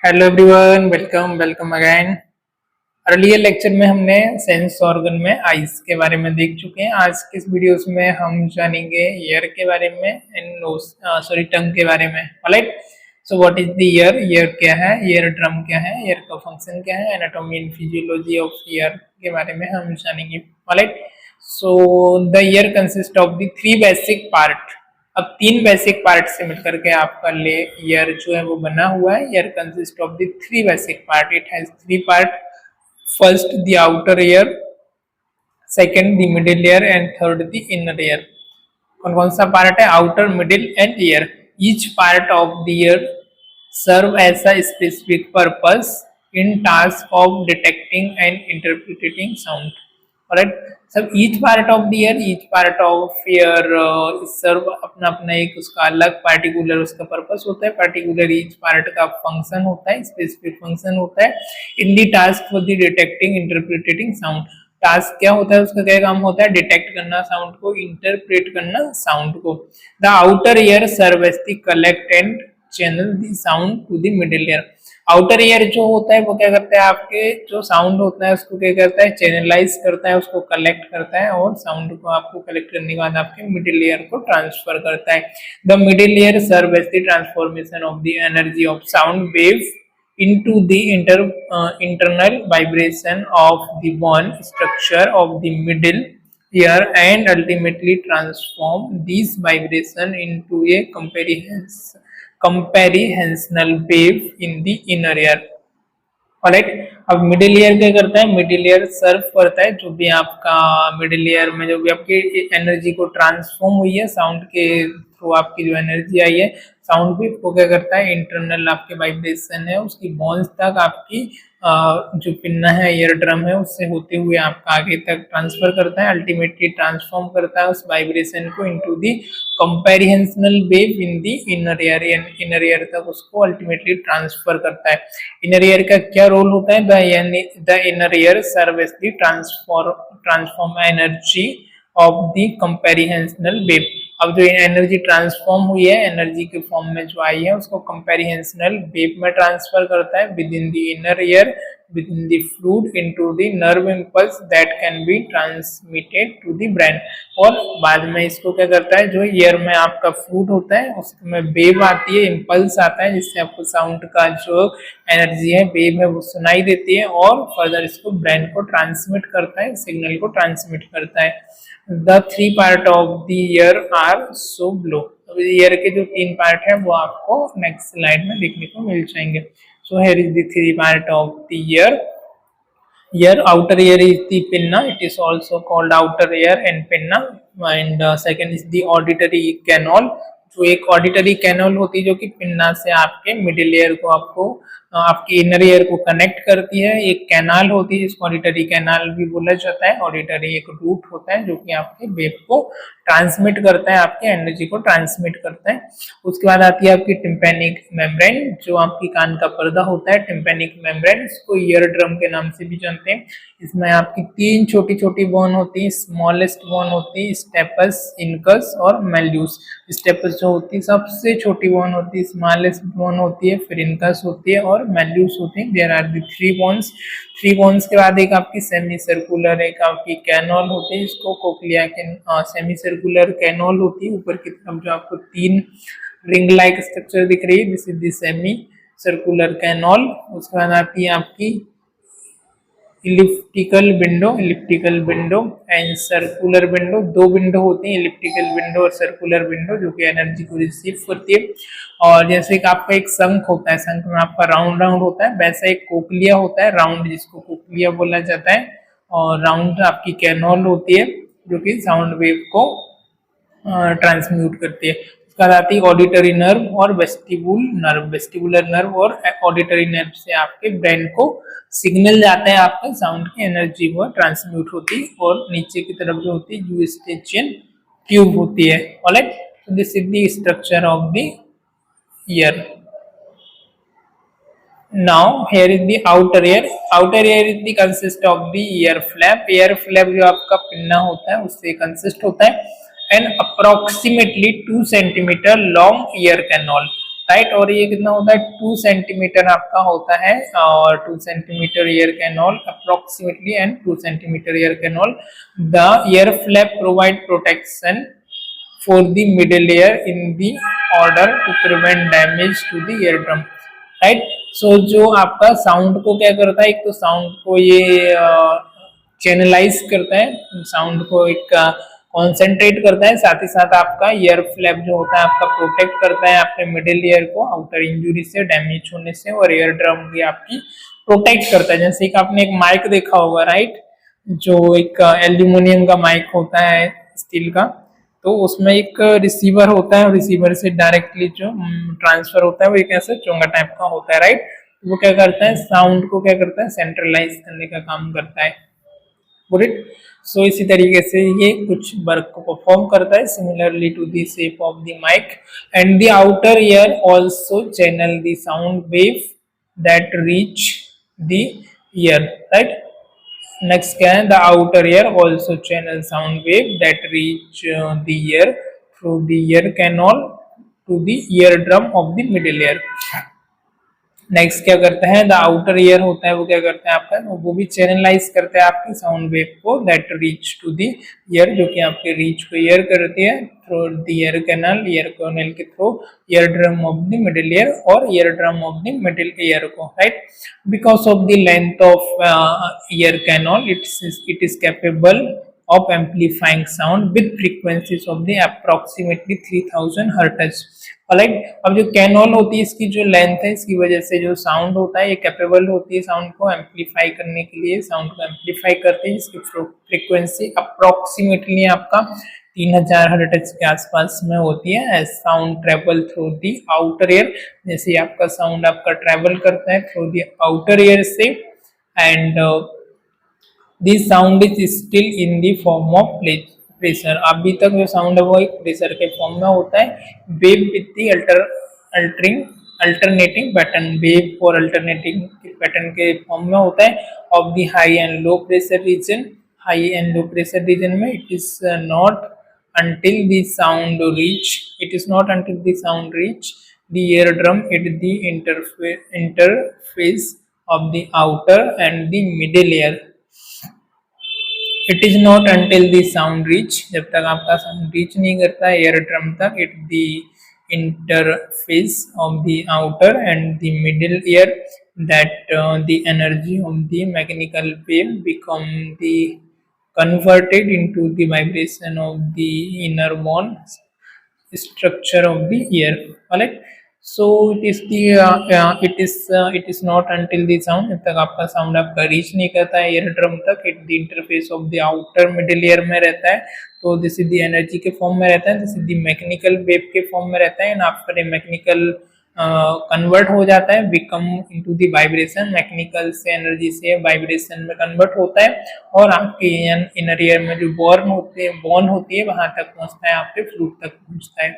Hello everyone, welcome again. Earlier lecture में हमने sense organ में आइज के बारे में देख चुके हैं। आज के इस वीडियोस में हम जानेंगे ईयर के बारे में एंड नोज टंग के बारे में। Alright, so what is the year? Year क्या है? ईयर ड्रम क्या है? ईयर का फंक्शन क्या है? Anatomy and physiology of year के बारे में हम जानेंगे। Alright, so the year consist of the three basic part. अब तीन बेसिक पार्ट से मिलकर के आपका ले ईयर जो है वो बना हुआ है। Year consist of the three basic part. It has three part, first the outer year, second the middle year and third the inner year. कौन कौन सा पार्ट है? Outer, middle and year. Each part of the year serve as a specific purpose in task of detecting and interpreting sound. Alright, सब each part of the ear serve अपना अपना एक उसका अलग particular उसका purpose होता है, particular each part का function होता है, specific function होता है in the task for the detecting interpreting sound. Task क्या होता है? उसका क्या काम होता है? डिटेक्ट करना साउंड को, इंटरप्रेट करना साउंड को। The outer ear serve as the collect and channel the sound to the middle ear. Outer ear जो होता है वो क्या करता है? आपके जो साउंड होता है उसको क्या करता है? चैनलाइज करता है, उसको कलेक्ट करता है और साउंड को आपको कलेक्ट करने के बाद आपके मिडिल ईयर को ट्रांसफर करता है। The middle ear serve as the transformation of the energy of sound wave into the internal vibration of the bone structure of the middle ear and ultimately transform these vibration into a comprehensional wave in the inner ear. Alright, अब middle ear क्या करता है? Middle ear सर्व करता है जो भी आपका middle ear में जो भी आपकी एनर्जी को ट्रांसफॉर्म हुई है साउंड के थ्रू, आपकी जो एनर्जी आई है साउंड वेव को क्या करता है? इंटरनल आपके वाइब्रेशन है उसकी बोन्स तक आपकी जो पिन्ना है, ईयर ड्रम है, उससे होते हुए आपका आगे तक ट्रांसफर करता है, अल्टीमेटली ट्रांसफॉर्म करता है उस वाइब्रेशन को into the compressional wave in the inner ear. Inner ear तक उसको अल्टीमेटली ट्रांसफर करता है। इनर ईयर का क्या रोल होता है? The inner ear serve as the transform energy of the compressional wave. अब जो एनर्जी ट्रांसफॉर्म हुई है, एनर्जी के फॉर्म में जो आई है उसको कंपेरिहेंशनल वेव में ट्रांसफर करता है within the inner ear, within the fluid into the nerve impulse that can be transmitted to the brain. और बाद में इसको क्या करता है? जो ईयर में आपका फ्लूइड होता है उसमें वेव आती है, इंपल्स आता है जिससे आपको साउंड का जो एनर्जी है, वेव है, वो सुनाई देती है और फर्दर इसको ब्रेन को ट्रांसमिट करता है, सिग्नल को ट्रांसमिट करता है। The three part of the ear are so below. Year के जो तीन पार्ट है वो आपको नेक्स्ट स्लाइड में देखने को मिल जाएंगे। So here is the three part of the ear. Ear, outer ear is the pinna. It is also called outer ear and pinna. And second is the auditory canal. जो एक auditory canal होती है जो कि pinna से आपके middle ear को आपको आपके इनर ईयर को कनेक्ट करती है। एक कैनाल होती है जिसको ऑडिटरी कैनाल भी बोला जाता है। ऑडिटरी एक रूट होता है जो कि आपके वेव को ट्रांसमिट करता है, आपके एनर्जी को ट्रांसमिट करता है। उसके बाद आती है आपकी टिम्पैनिक मेम्ब्रेन, जो आपकी कान का पर्दा होता है। टिम्पैनिक मेम्ब्रेन, इसको ईयर ड्रम के नाम से भी जानते हैं। इसमें आपकी तीन छोटी छोटी बोन होती है। स्मॉलेस्ट बोन होती है स्टेपस, इनकस और मेल्यूस। स्टेपस जो होती है सबसे छोटी बोन होती है, स्मॉलेस्ट बोन होती है, फिर इनकस होती है और मेल्यूस होती है। There are the three bones. Three bones के बाद एक आपकी सेमी सर्कुलर, एक आपकी कैनोल होती है, इसको कोक्लिया के सेमी सर्कुलर कैनोल होती है। ऊपर की तरफ जो आपको तीन रिंग लाइक स्ट्रक्चर दिख रही है, this is the semi circular canal. उसके बाद आती है आपकी elliptical window and circular window. दो विंडो होती हैं, इलिप्टिकल विंडो और सर्कुलर विंडो, जो कि एनर्जी को रिसीव करती है। और जैसे कि आपका एक शंख होता है, शंख में आपका राउंड होता है, वैसा एक कोक्लिया होता है राउंड, जिसको कोक्लिया बोला जाता है। और राउंड आपकी कैनोल होती है जो कि साउंड वेव को ट्रांसम्यूट करती है। उसके बाद आती है ऑडिटरी नर्व और वेस्टिबुलर नर्व और ऑडिटरी नर्व से आपके ब्रेन को सिग्नल जाता है, आपके साउंड की एनर्जी वो ट्रांसम्यूट होती है। और नीचे की तरफ जो होती है यूस्टेचियन ट्यूब होती है। Alright, so this is the structure of the year. Now here is the outer ear. Outer ear is the consist of the ear flap. Ear flap जो आपका पिन्ना होता है उससे कंसिस्ट होता है। And approximately 2 centimeter long ear canal. Right. और ये कितना होता है 2 सेंटीमीटर आपका होता है, और 2 centimetre air canal approximately and 2 centimetre air canal. The air flap provide protection for the middle ear in the order to prevent damage to the eardrum, right? So जो आपका साउंड को क्या करता है, एक तो साउंड को ये चैनलाइज करता है, साउंड को एक कॉन्सेंट्रेट करता है, साथ ही साथ आपका ईयर फ्लैप जो होता है आपका प्रोटेक्ट करता है आपके मिडिल ईयर को आउटर इंजुरी से, डैमेज होने से, और ईयर ड्रम भी आपकी प्रोटेक्ट करता है। जैसे कि आपने एक माइक देखा होगा, राइट, जो एक एल्यूमिनियम का माइक होता है स्टील का, तो उसमें एक रिसीवर होता है और रिसीवर से डायरेक्टली जो ट्रांसफर होता है वो एक ऐसा चोंगा टाइप का होता है, राइट। वो क्या करता है, साउंड को क्या करता है, सेंट्रलाइज करने का काम करता है, गुड इट। सो इसी तरीके से ये कुछ वर्क को परफॉर्म करता है, similarly to the shape of the mic. And the outer ear also channel the sound wave that reach the ear, right. Next क्या है, the outer ear also channel sound wave that reach the ear through the ear canal to the ear drum of the middle ear. Next क्या करता है, the outer year होता है वो क्या करता है आपका, वो भी चैनलाइज करता है आपकी साउंड वेव को that reach to the ear, जो कि आपके रीच को ईयर करती है थ्रू द ईयर कैनल के through ear drum of the middle ear और ear drum of the middle ear को, right. Because of the length of ear canal it is capable of amplifying sound with frequencies of the approximately 3000 hertz। Right, अब जो canal होती है इसकी जो length है, इसकी वजह से जो साउंड होता है ये कैपेबल होती है साउंड को एम्पलीफाई करने के लिए, साउंड को एम्पलीफाई करते हैं, जिसकी फ्रीक्वेंसी अप्रोक्सीमेटली आपका 3000 हर्ट्ज के आसपास में होती है। As sound travel through the outer ear, जैसे आपका साउंड आपका ट्रेवल करता है थ्रू द आउटर ईयर से, and this sound is still in the form of pressure. अभी तक जो साउंड है वो एक प्रेशर के फॉर्म में होता है। Wave with the alternating pattern, wave और अल्टरनेटिंग पैटर्न के फॉर्म में होता है of the high and low pressure region. High and low pressure region में it is not until the sound reach the eardrum at the interface of the outer and the middle ear। It is not until the sound reach, जब तक आपका sound reach नहीं करता है ear drum तक, it the interface of the outer and the middle year that the energy of the mechanical wave become the converted into the vibration of the inner bone structure of the ear, alright। So it is not until the sound, जब तक आपका sound आपका reach नहीं करता है ear drum तक, it the interface of the outer middle ear में रहता है, तो दिस इज द एनर्जी के फॉर्म में रहता है, this is the mechanical wave के फॉर्म में रहता है, and after a mechanical convert हो जाता है, become into the vibration, mechanical से एनर्जी से वाइब्रेशन में कन्वर्ट होता है, और आपके इनर ईयर में जो बोन होती है वहां तक पहुंचता है, आपके फ्लूट तक पहुंचता है।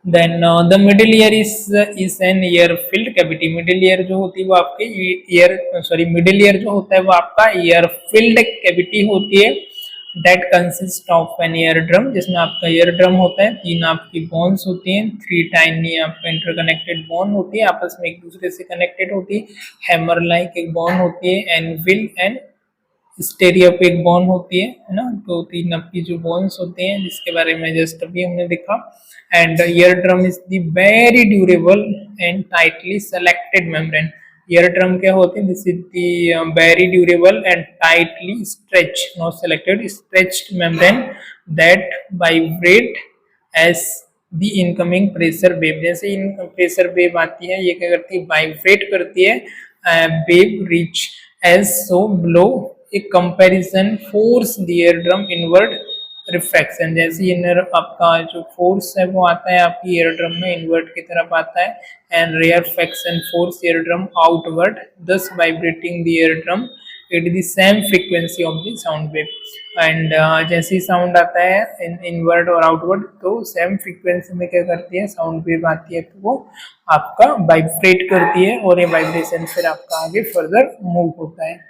Then the middle ear is an air filled cavity. Middle ear जो होती है वो आपके मिडिल ईयर जो होता है वो आपका ईयर फिल्ड कैविटी होती है, that consist of an ear drum, जिसमें आपका ईयर ड्रम होता है, 3 आपकी बोन्स होती हैं, 3 टाइनी आपका इंटरकनेक्टेड बोन होती है, आपस में एक दूसरे से कनेक्टेड होती है, हैमर लाइक एक बोन होती है, एनविल एंड स्टेरियप एक बोन होती है ना, तो 3 आपकी जो बोन्स होते हैं जिसके बारे में जस्ट अभी हमने देखा। And ear drum is the very durable and tightly selected membrane. Ear drum क्या होते हैं, this is the very durable and tightly stretch not selected stretched membrane that vibrate as the incoming pressure wave. जैसे इन pressure wave आती है ये क्या करती है, वाइब्रेट करती है, wave reach as so blow a comparison force the ear drum inward reflection. जैसे इनर आपका जो फोर्स है वो आता है आपकी ईयर ड्रम में इनवर्ट की तरफ आता है, and rarefaction force ear drum outward, thus vibrating the ear drum at the same frequency of the sound wave. And जैसे ही साउंड आता है इनवर्ड और आउटवर्ड तो सेम फ्रीक्वेंसी में क्या करती है साउंड वेव आती है, तो वो आपका वाइब्रेट करती है, और ये वाइब्रेशन फिर आपका आगे फर्दर मूव होता है।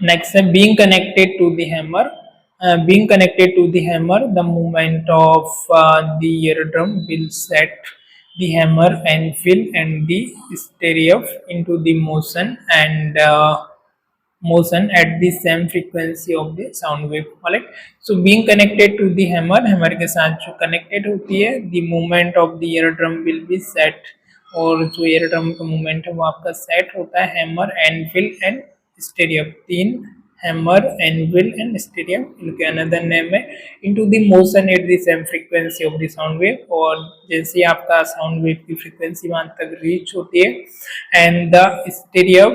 नेक्स्ट है being connected to the hammer. being connected to the hammer, the movement of the eardrum will set the hammer anvil and the stereo into the motion at the same frequency of the sound wave. Alright, so being connected to the hammer के साथ जो connected होती है, the movement of the eardrum will be set, और जो eardrum का movement है वो आपका set होता है hammer, anvil and stereo, तीन hammer, anvil and stereo इनके अनदर नेम है, into the motion at the same frequency of the sound wave, और जैसे आपका sound wave की frequency वहां तक reach होती है, and the stereo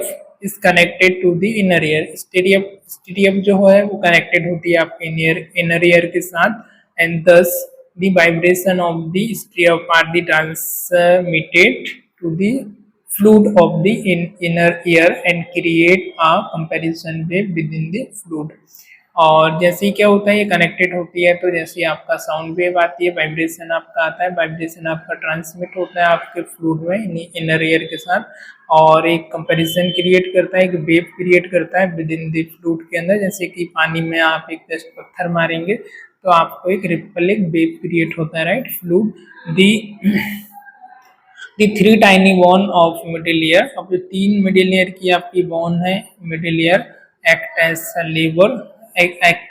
is connected to the inner ear. stereo जो है वो connected होती है आपके inner ear के साथ, and thus the vibration of the stereo are the transmitted to the fluid of the inner ear and create a comparison wave within the fluid. और जैसे ही क्या होता है ये कनेक्टेड होती है, तो जैसे ही आपका साउंड वेव आती है, वाइब्रेशन आपका आता है, वाइब्रेशन आपका ट्रांसमिट होता है आपके फ्लूइड में इनर एयर के साथ, और एक कंपैरिजन क्रिएट करता है, एक वेव क्रिएट करता है विद इन द फ्लूइड के अंदर। जैसे कि पानी में आप एक जस्ट पत्थर मारेंगे तो आपको एक रिपल, एक वेव क्रिएट होता है, right. Fluid the three tiny bone of middle ear, अब जो तीन मिडिल ईयर की आपकी बोन है middle ear, act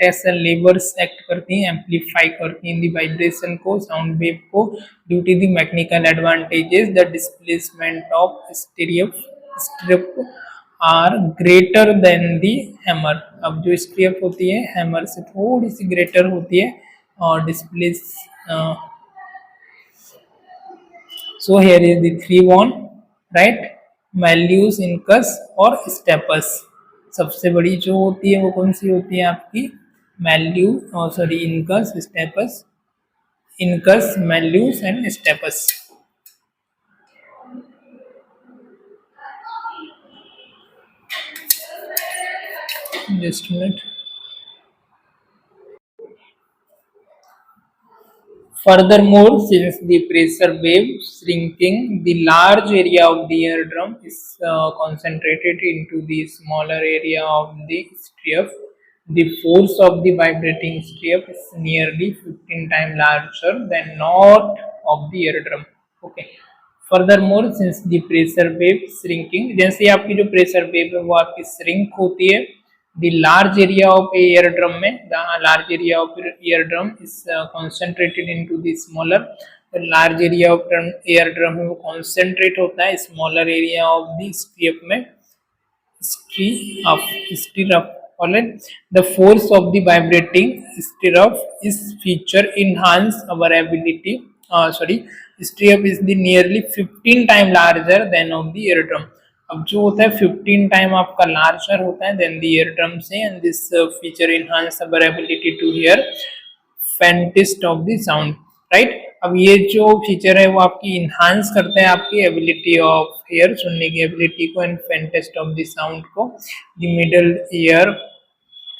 as levers act करती हैं, एम्पलीफाई करती हैं दी वाइब्रेशन को, साउंड वेव को, due to the mechanical advantages the displacement of strip are greater than the hammer. अब जो स्ट्रिप होती है हैमर से थोड़ी सी ग्रेटर होती है, और displace so here is the three one, right, malleus, incus और stapes। सबसे बड़ी जो होती है वो कौन सी होती है आपकी, incus, stapes, incus, malleus and stapes। just a minute। Furthermore, since the pressure wave shrinking, the large area of the eardrum is concentrated into the smaller area of the strip, the force of the vibrating strip is nearly 15 times larger than north of the eardrum. Okay. Furthermore, since the pressure wave shrinking, जैसे आपकी जो pressure wave है वो आपकी shrink होती है, the large area of eardrum में, the large area of eardrum is concentrated into the smaller, the large area of eardrum में वो concentrate होता है smaller area of the strip में, stirrup। The force of the vibrating stirrup is feature enhance our ability, stirrup is the nearly 15 times larger than of the eardrum। अब जो होता है 15 time आपका लार्जर होता है देन द ईयरड्रम से, and this feature enhance our ability to hear faintest of the sound, right. अब ये जो फीचर है वो आपकी इनहांस करते हैं आपकी एबिलिटी ऑफ हियर, सुनने की एबिलिटी को, and faintest of the sound को। The middle ear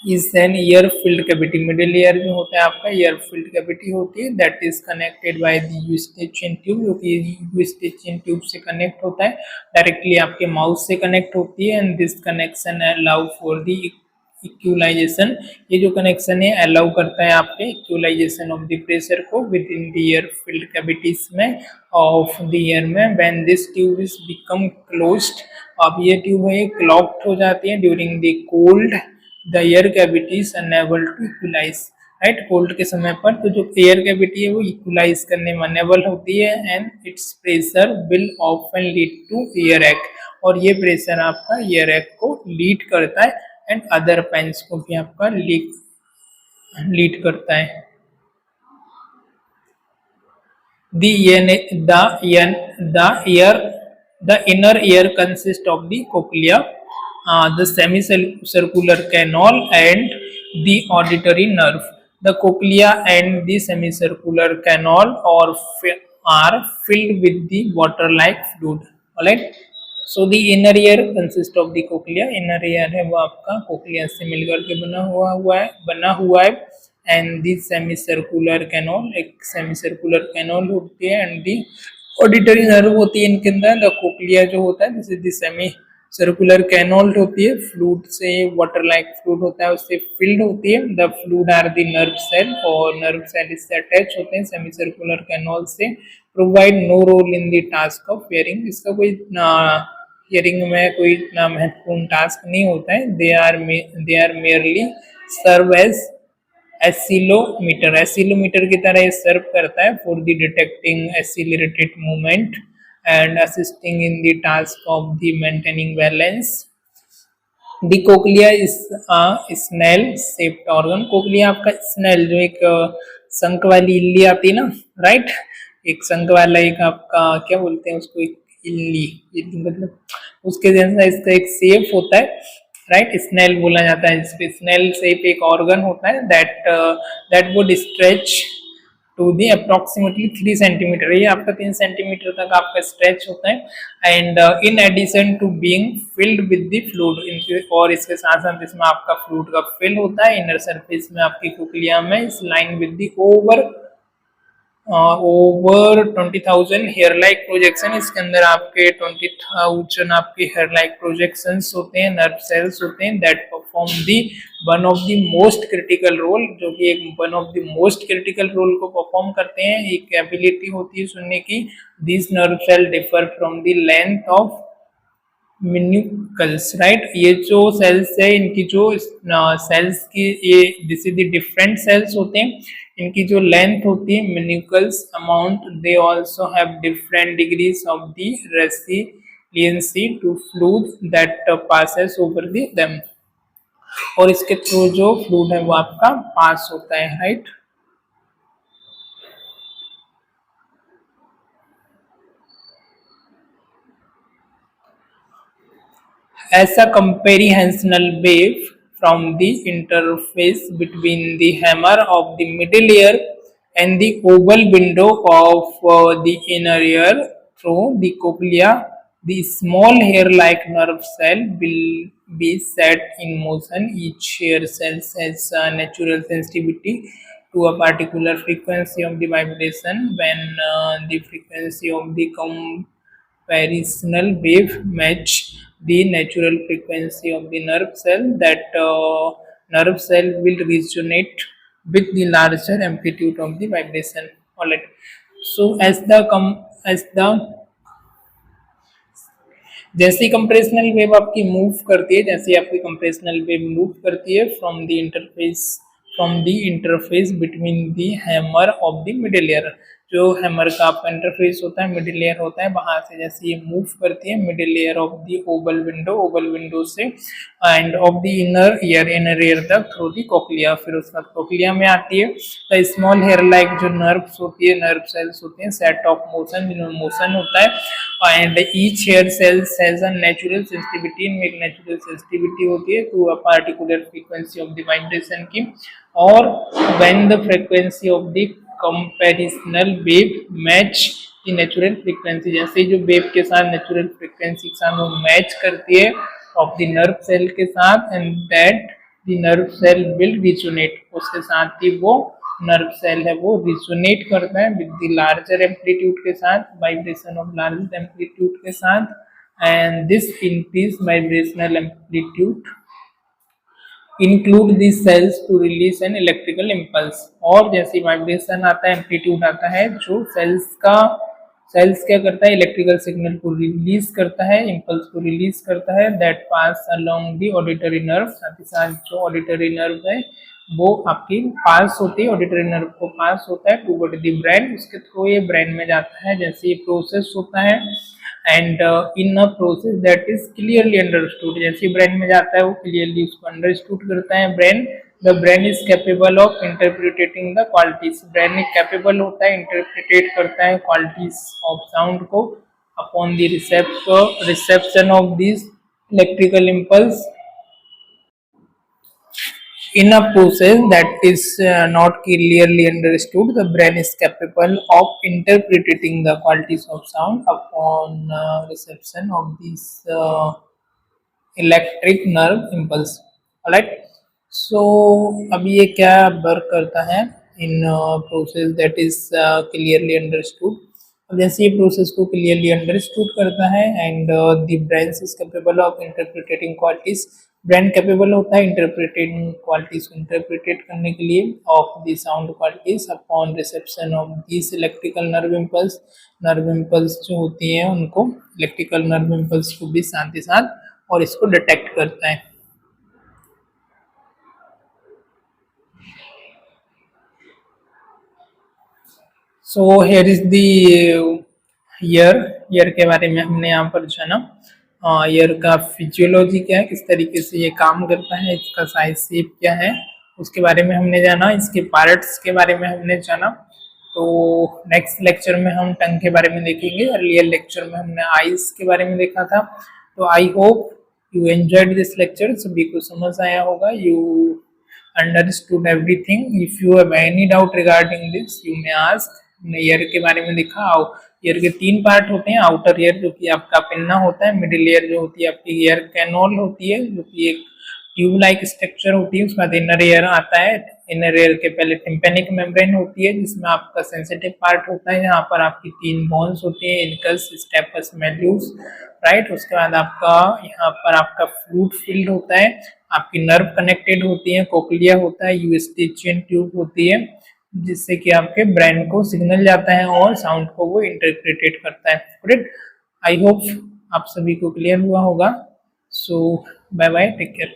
is an air filled cavity, middle ear जो होता है आपका ईयर फिल्ड कैविटी होती है, that is connected by the eustachian tube, जो कि यूस्टेचियन ट्यूब से कनेक्ट होता है, डायरेक्टली आपके माउथ से कनेक्ट होती है, and this connection allow for the equalisation, ये जो कनेक्शन है अलाउ करता है आपके इक्वलाइजेशन ऑफ द प्रेशर को within the air filled cavities में ऑफ द ईयर में। When this tube is become closed, अब ये ट्यूब है क्लॉग्ड हो जाती है during the cold, the air cavity is unable to equalise, right. Cold के समय पर तो जो एयर कैविटी है वो इक्वलाइज करने में अनेबल होती है, and it's pressure will often lead two year एक, और ये प्रेशर आपका ईयर एक को लीड करता है, एंड अदर पेन्स को भी आपका लीड करता है। The inner ear consists of the cochlea, the semicircular canal and the auditory nerve. The cochlea and the semicircular canal are filled with the water-like fluid. Alright. So the inner ear consists of the cochlea. Inner ear है वो आपका cochlea से मिलकर के बना हुआ है, and the semicircular canal, एक semicircular canal होती है, and the ऑडिटरी नर्व होती है इनके अंदर। द कोक्लिया जो होता है दिस इज द सर्कुलर कैनोल होती है, फ्लूड से वाटर लाइक फ्लूड होता है उससे फिल्ड होती है। The fluid are the nerve cell और नर्व सेल इससे अटैच होते हैं सेमी सर्कुलर कैनोल से। Provide no role in the task of hearing, इसका कोई हियरिंग में कोई इतना महत्वपूर्ण टास्क नहीं होता है। They are merely serve as accelerometer, accelerometer की तरह ये सर्व करता है for the detecting accelerated movement and assisting in the task of the maintaining balance. The cochlea is snail shaped organ, cochlea आपका स्नेल जो एक शंख वाली इल्ली आती है ना, राइट, एक शंख वाला एक आपका क्या बोलते हैं उसको, एक इल्ली, इल्ली मतलब उसके जैसा इसका एक शेप होता है, राइट, स्नेल बोला जाता है इसको। स्नेल शेप एक ऑर्गन होता है that would stretch to the approximately 3 centimetre, ये आपका 3 सेंटीमीटर तक आपका स्ट्रेच होता है। And in addition to being filled with the fluid, और इसके साथ साथ इसमें आपका फ्लूइड का फिल होता है इनर सरफेस में आपकी कोक्लिया में, is line with the over 20,000 hair like projection, इसके अंदर आपके 20,000 आपके हेयर लाइक प्रोजेक्शंस होते हैं, नर्व सेल्स होते हैं that perform the one of the most critical role, जो कि एक one of the most critical role को परफॉर्म करते हैं। एक एबिलिटी होती है सुनने की। This nerve cell differ from the length of minuscules, right, ये जो सेल्स है इनकी जो सेल्स की ये this is the different cells होते हैं, इनकी जो लेंथ होती है minuscules amount, they also have different degrees of the resiliency to fluid that passes over the them, और इसके थ्रू जो फ्लूइड है वो आपका पास होता है, right. As a comprehensional wave from the interface between the hammer of the middle ear and the oval window of the inner ear through the cochlea, the small hair-like nerve cell will be set in motion. Each hair cell has a natural sensitivity to a particular frequency of the vibration. When the frequency of the comparational wave match the natural frequency of the nerve cell, that nerve cell will resonate with the larger amplitude of the vibration. Alright, so as the जैसे compressional wave आपकी move करती है, जैसे आपकी compressional wave move करती है from the interface between the hammer of the middle ear, जो hammer का आपका इंटरफेस होता है मिडिल ईयर होता है, वहां से जैसे ये मूव करती है middle ear of the oval window से and of the inner ear तक थ्रू द कोक्लिया, फिर उसका कोक्लिया में आती है। तो स्मॉल हेयर लाइक जो नर्व्स होती है, नर्व सेल्स होते हैं, सेट ऑफ मोशन, जिनमें मोशन होता है, and each hair cells has a natural sensitivity, इनमें एक नेचुरल सेंसिटिविटी होती है to a particular frequency of the vibration की, और when the frequency of the compressional wave match the natural frequency, जैसे जो वेव के साथ नेचुरल फ्रीक्वेंसी के साथ वो मैच करती है ऑफ द नर्व सेल के साथ, and that the nerve cell will resonate, उसके साथ ही वो नर्व सेल है वो रिजोनेट करता है विद द लार्जर एम्पलीट्यूड के साथ, वाइब्रेशन ऑफ लार्जर एम्पलीट्यूड के साथ, and this increase vibrational amplitude include the cells to release an electrical impulse, और जैसे वाइब्रेशन आता है एम्पलीट्यूड आता है, जो सेल्स क्या करता है, इलेक्ट्रिकल सिग्नल को रिलीज करता है, इम्पल्स को रिलीज करता है, that pass along the auditory nerve, साथ ही साथ जो ऑडिटरी नर्व है वो आपकी पास होती है, ऑडिटरी नर्व को पास होता है टूवर्ड द ब्रेन, उसके थ्रू ये ब्रेन में जाता है, जैसे ये प्रोसेस होता है, and in a process that is clearly understood, जैसे ब्रेन में जाता है वो क्लियरली उसको अंडरस्टूड करता है brain. The brain is capable of interpreting the qualities, brain एक कैपेबल होता है, इंटरप्रिटेट करता है क्वालिटीज ऑफ साउंड को upon the reception of this electrical impulse. In a process that is not clearly understood, the brain is capable of interpreting the qualities of sound upon reception of these electric nerve impulse. Alright, so अभी ये क्या work करता है in a process that is clearly understood, अब जैसे ये process को clearly understood करता है and the brain is capable of interpreting qualities, brain capable होता है इंटरप्रिटेटिंग क्वालिटीज को इंटरप्रिटेट करने के लिए of the sound qualities upon reception of this electrical nerve impulse जो होती हैं उनको इलेक्ट्रिकल नर्व इम्पल्स को भी साथ ही साथ और इसको डिटेक्ट करता है। So here is the year के बारे में हमने यहाँ पर जाना, ईयर का फिजियोलॉजी क्या है, किस तरीके से ये काम करता है, इसका साइज शेप क्या है, उसके बारे में हमने जाना, इसके पार्ट्स के बारे में हमने जाना। तो नेक्स्ट लेक्चर में हम टंग के बारे में देखेंगे, अर्लियर लेक्चर में हमने आईज के बारे में देखा था। तो I hope you enjoyed this lecture, सभी को समझ आया होगा, you understood everything. If you have any doubt regarding this you may ask. हमने ईयर के बारे में देखा, ईयर के 3 पार्ट होते हैं, आउटर ईयर जो कि आपका पिन्ना होता है, मिडिल ईयर जो होती है आपकी ईयर कैनोल होती है जो कि एक ट्यूब लाइक स्ट्रक्चर होती है, उसके बाद इनर ईयर आता है, इनर ईयर के पहले टिम्पेनिक मेम्ब्रेन होती है जिसमें आपका सेंसिटिव पार्ट होता है, यहाँ पर आपकी 3 बोन्स होती है, इनकस, स्टेपस, मेड्यूस, राइट। उसके बाद आपका यहाँ पर आपका फ्लूइड फील्ड होता है, आपकी नर्व कनेक्टेड होती है, कोक्लिया होता है, यूस्टिचियन ट्यूब होती है जिससे कि आपके ब्रेन को सिग्नल जाता है और साउंड को वो इंटरप्रिटेट करता है। करेक्ट, आई होप आप सभी को क्लियर हुआ होगा। सो बाय बाय, टेक केयर।